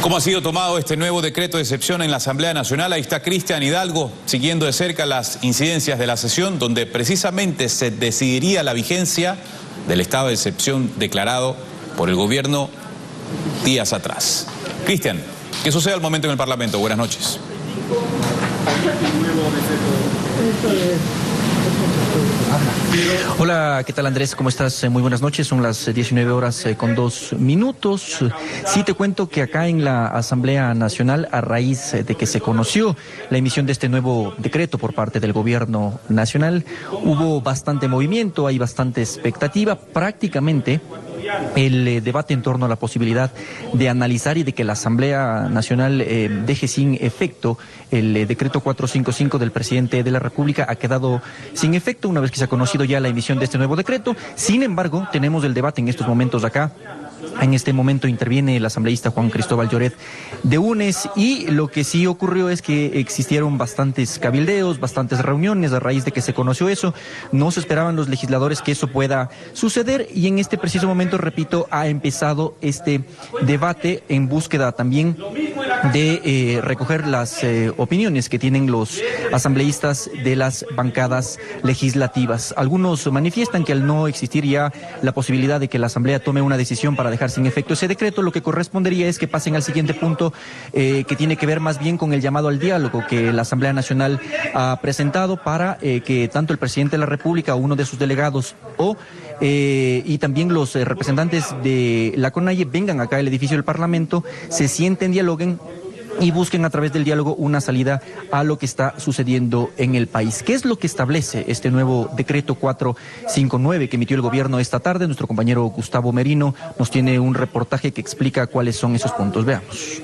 ¿Cómo ha sido tomado este nuevo decreto de excepción en la Asamblea Nacional? Ahí está Cristian Hidalgo siguiendo de cerca las incidencias de la sesión, donde precisamente se decidiría la vigencia del estado de excepción declarado por el gobierno días atrás. Cristian, ¿qué sucede al momento en el Parlamento? Buenas noches. Hola, ¿qué tal Andrés? ¿Cómo estás? Muy buenas noches, son las 19 horas con 2 minutos. Sí te cuento que acá en la Asamblea Nacional, a raíz de que se conoció la emisión de este nuevo decreto por parte del gobierno nacional, hubo bastante movimiento, hay bastante expectativa, prácticamente el debate en torno a la posibilidad de analizar y de que la Asamblea Nacional deje sin efecto el decreto 455 del presidente de la República ha quedado sin efecto una vez que se ha conocido ya la emisión de este nuevo decreto. Sin embargo, tenemos el debate en estos momentos acá. En este momento interviene el asambleísta Juan Cristóbal Lloret de UNES y lo que sí ocurrió es que existieron bastantes cabildeos, bastantes reuniones a raíz de que se conoció eso. No se esperaban los legisladores que eso pueda suceder y en este preciso momento, repito, ha empezado este debate en búsqueda también de recoger las opiniones que tienen los asambleístas de las bancadas legislativas. Algunos manifiestan que al no existir ya la posibilidad de que la Asamblea tome una decisión para dejar sin efecto ese decreto, lo que correspondería es que pasen al siguiente punto que tiene que ver más bien con el llamado al diálogo que la Asamblea Nacional ha presentado para que tanto el presidente de la República o uno de sus delegados y también los representantes de la CONAIE vengan acá al edificio del Parlamento, se sienten, dialoguen y busquen a través del diálogo una salida a lo que está sucediendo en el país. ¿Qué es lo que establece este nuevo decreto 459 que emitió el gobierno esta tarde? Nuestro compañero Gustavo Merino nos tiene un reportaje que explica cuáles son esos puntos. Veamos.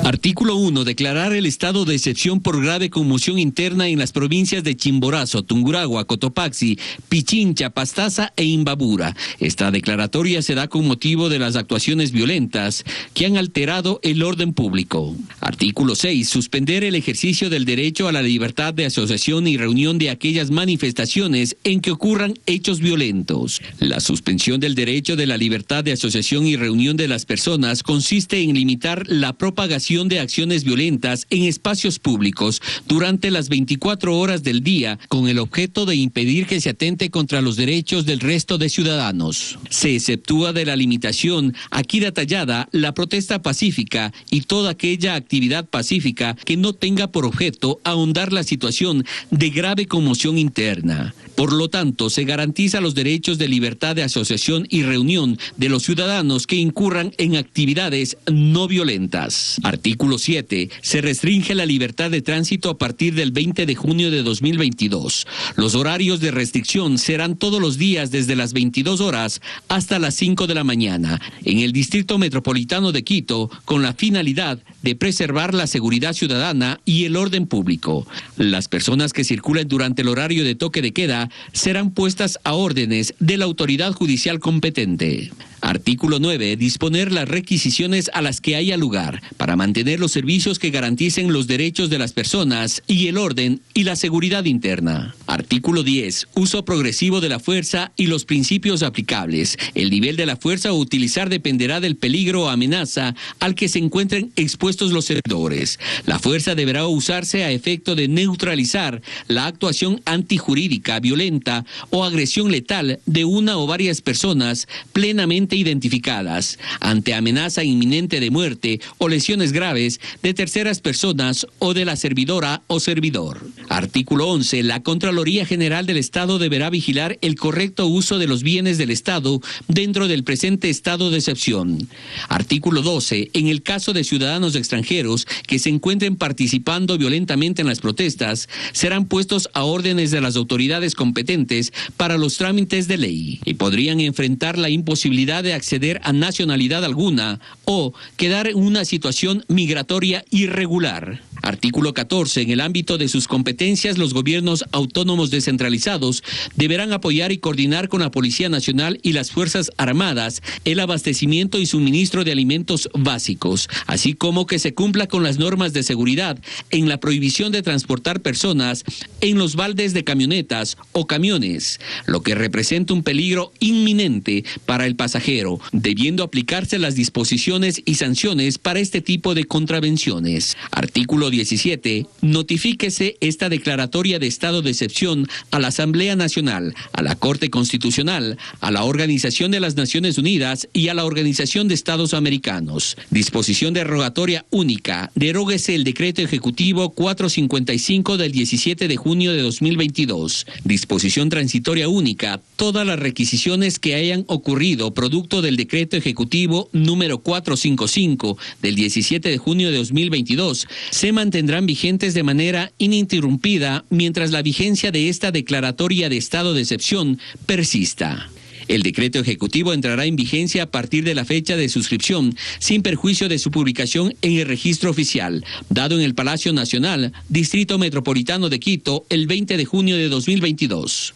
Artículo 1. Declarar el estado de excepción por grave conmoción interna en las provincias de Chimborazo, Tungurahua, Cotopaxi, Pichincha, Pastaza e Imbabura. Esta declaratoria se da con motivo de las actuaciones violentas que han alterado el orden público. Artículo 6. Suspender el ejercicio del derecho a la libertad de asociación y reunión de aquellas manifestaciones en que ocurran hechos violentos. La suspensión del derecho de la libertad de asociación y reunión de las personas consiste en limitar la propagación de acciones violentas en espacios públicos durante las 24 horas del día con el objeto de impedir que se atente contra los derechos del resto de ciudadanos. Se exceptúa de la limitación aquí detallada la protesta pacífica y toda aquella actividad pacífica que no tenga por objeto ahondar la situación de grave conmoción interna. Por lo tanto, se garantiza los derechos de libertad de asociación y reunión de los ciudadanos que incurran en actividades no violentas. Artículo 7. Se restringe la libertad de tránsito a partir del 20 de junio de 2022. Los horarios de restricción serán todos los días desde las 22 horas hasta las 5 de la mañana en el Distrito Metropolitano de Quito con la finalidad de preservar la seguridad ciudadana y el orden público. Las personas que circulen durante el horario de toque de queda serán puestas a órdenes de la autoridad judicial competente. Artículo 9. Disponer las requisiciones a las que haya lugar para mantener los servicios que garanticen los derechos de las personas y el orden y la seguridad interna. Artículo 10. Uso progresivo de la fuerza y los principios aplicables. El nivel de la fuerza a utilizar dependerá del peligro o amenaza al que se encuentren expuestos los servidores. La fuerza deberá usarse a efecto de neutralizar la actuación antijurídica, violenta o agresión letal de una o varias personas plenamente identificadas ante amenaza inminente de muerte o lesiones graves de terceras personas o de la servidora o servidor. Artículo 11. La Contraloría General del Estado deberá vigilar el correcto uso de los bienes del Estado dentro del presente estado de excepción. Artículo 12. En el caso de ciudadanos extranjeros que se encuentren participando violentamente en las protestas, serán puestos a órdenes de las autoridades competentes para los trámites de ley y podrían enfrentar la imposibilidad de acceder a nacionalidad alguna o quedar en una situación migratoria irregular. Artículo 14. En el ámbito de sus competencias, los gobiernos autónomos descentralizados deberán apoyar y coordinar con la Policía Nacional y las Fuerzas Armadas el abastecimiento y suministro de alimentos básicos, así como que se cumpla con las normas de seguridad en la prohibición de transportar personas en los baldes de camionetas o camiones, lo que representa un peligro inminente para el pasajero, debiendo aplicarse las disposiciones y sanciones para este tipo de contravenciones. Artículo 17. Notifíquese esta declaratoria de estado de excepción a la Asamblea Nacional, a la Corte Constitucional, a la Organización de las Naciones Unidas y a la Organización de Estados Americanos. Disposición derogatoria única. Deróguese el decreto ejecutivo 455 del 17 de junio de 2022. Disposición transitoria única. Todas las requisiciones que hayan ocurrido producto del decreto ejecutivo número 455 del 17 de junio de 2022 se mantendrán vigentes de manera ininterrumpida mientras la vigencia de esta declaratoria de estado de excepción persista. El decreto ejecutivo entrará en vigencia a partir de la fecha de suscripción, sin perjuicio de su publicación en el registro oficial, dado en el Palacio Nacional, Distrito Metropolitano de Quito, el 20 de junio de 2022.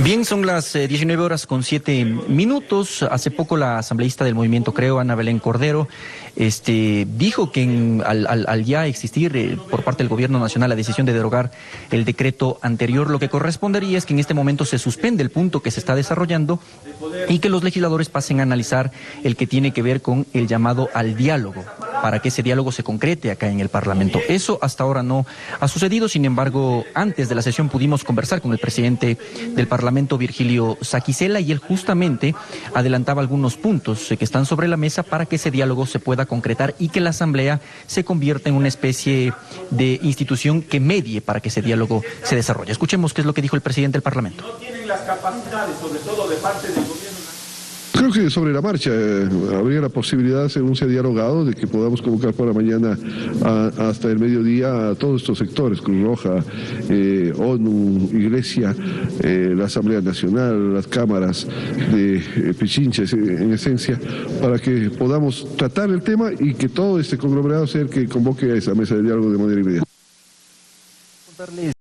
Bien, son las 19 horas con 7 minutos. Hace poco la asambleísta del Movimiento Creo, Ana Belén Cordero, dijo que al ya existir por parte del Gobierno Nacional la decisión de derogar el decreto anterior, lo que correspondería es que en este momento se suspende el punto que se está desarrollando y que los legisladores pasen a analizar el que tiene que ver con el llamado al diálogo, para que ese diálogo se concrete acá en el Parlamento. Eso hasta ahora no ha sucedido, sin embargo, antes de la sesión pudimos conversar con el presidente del Parlamento, Virgilio Saquicela, y él justamente adelantaba algunos puntos que están sobre la mesa para que ese diálogo se pueda concretar y que la Asamblea se convierta en una especie de institución que medie para que ese diálogo se desarrolle. Escuchemos qué es lo que dijo el presidente del Parlamento. No tienen las capacidades, sobre todo de parte del gobierno. Creo que sobre la marcha habría la posibilidad, según se ha dialogado, de que podamos convocar para mañana hasta el mediodía a todos estos sectores, Cruz Roja, ONU, Iglesia, la Asamblea Nacional, las cámaras de Pichincha, en esencia, para que podamos tratar el tema y que todo este conglomerado sea el que convoque a esa mesa de diálogo de manera inmediata.